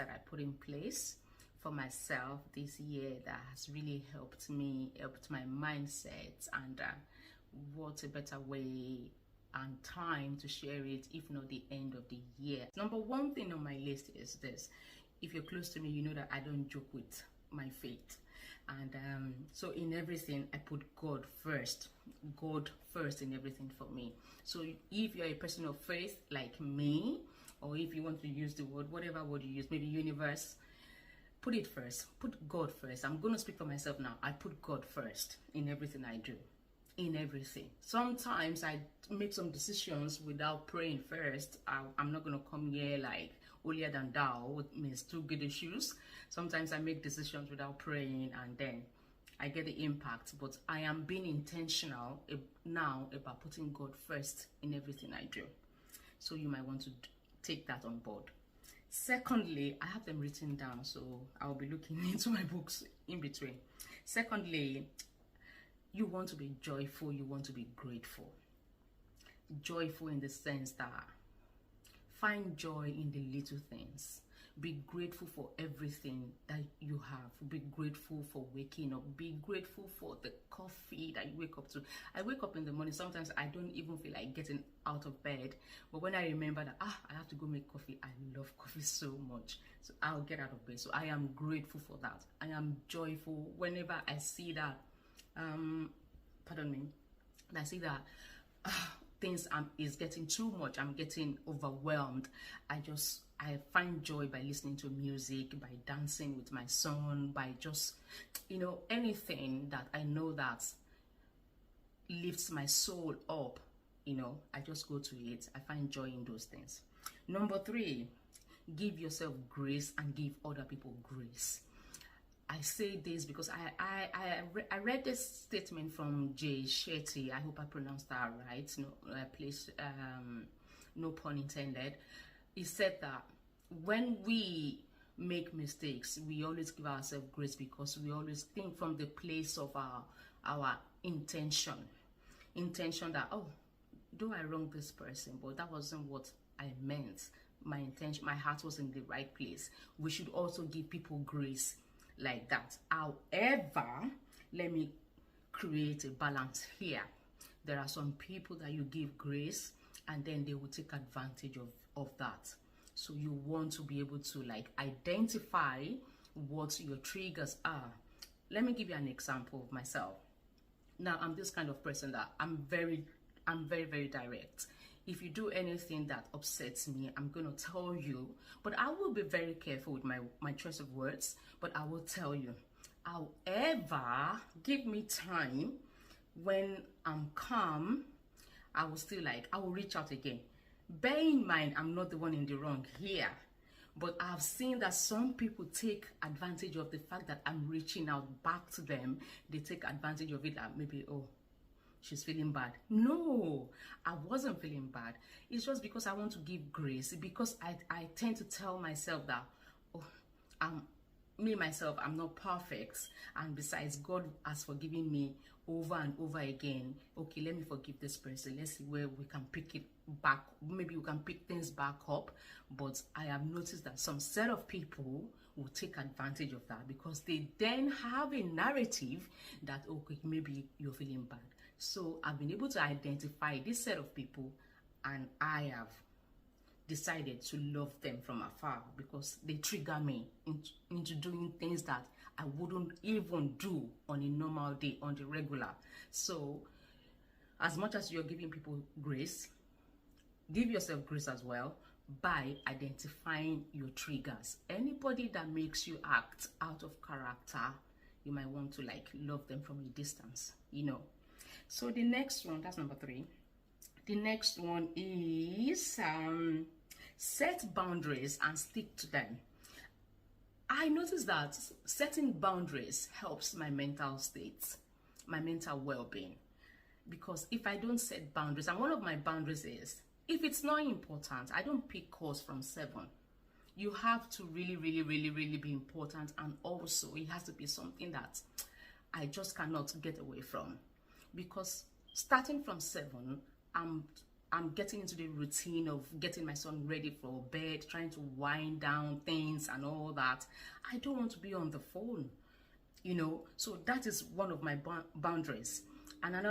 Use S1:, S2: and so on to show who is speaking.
S1: that I put in place for myself this year that has really helped me, helped my mindset, and what a better way and time to share it if not the end of the year. Number one thing on my list is this. If you're close to me, you know that I don't joke with my faith. And so in everything, I put God first in everything for me. So if you're a person of faith like me, or if you want to use the word, whatever word you use, maybe universe, put it first. Put God first. I'm going to speak for myself now. I put God first in everything I do. In everything. Sometimes I make some decisions without praying first. I'm not going to come here like holier than thou with means two good issues. Sometimes I make decisions without praying and then I get the impact. But I am being intentional now about putting God first in everything I do. So you might want to take that on board. Secondly, I have them written down, so I'll be looking into my books in between. Secondly, you want to be joyful, you want to be grateful. Joyful in the sense that find joy in the little things. Be grateful for everything that you have. Be grateful for waking up. Be grateful for the coffee that you wake up to. I wake up in the morning. Sometimes I don't even feel like getting out of bed. But when I remember that, I have to go make coffee. I love coffee so much. So I'll get out of bed. So I am grateful for that. I am joyful whenever I see that, I see that things is getting too much. I'm getting overwhelmed. I find joy by listening to music, by dancing with my son, by just, anything that I know that lifts my soul up, I just go to it. I find joy in those things. Number 3, give yourself grace and give other people grace. I say this because I read this statement from Jay Shetty. I hope I pronounced that right. No pun intended. He said that when we make mistakes, we always give ourselves grace because we always think from the place of our intention that, do I wrong this person? But that wasn't what I meant. My intention, my heart was in the right place. We should also give people grace like that. However, let me create a balance here. There are some people that you give grace and then they will take advantage of that. So you want to be able to identify what your triggers are. Let me give you an example of myself. Now, I'm this kind of person that I'm very, very direct. If you do anything that upsets me, I'm going to tell you, but I will be very careful with my choice of words, but I will tell you. However, give me time. When I'm calm, I will reach out again. Bear in mind, I'm not the one in the wrong here, but I've seen that some people take advantage of the fact that I'm reaching out back to them. They take advantage of it and maybe, she's feeling bad. No, I wasn't feeling bad. It's just because I want to give grace, because I tend to tell myself that, I'm not perfect, and besides, God has forgiven me over and over again. Okay, let me forgive this person. Let's see where we can pick it back. Maybe we can pick things back up. But I have noticed that some set of people will take advantage of that because they then have a narrative that, okay, maybe you're feeling bad. So I've been able to identify this set of people, and I have decided to love them from afar because they trigger me into doing things that I wouldn't even do on a normal day, on the regular. So as much as you're giving people grace, give yourself grace as well by identifying your triggers. Anybody that makes you act out of character, you might want to love them from a distance, So the next one, that's number 3. The next one is set boundaries and stick to them. I noticed that setting boundaries helps my mental state, my mental well-being. Because if I don't set boundaries, and one of my boundaries is, if it's not important, I don't pick calls from 7. You have to really, really, really, really be important, and also it has to be something that I just cannot get away from. Because starting from 7, I'm I'm getting into the routine of getting my son ready for bed, trying to wind down things and all that, I don't want to be on the phone, you know. So that is one of my boundaries. And another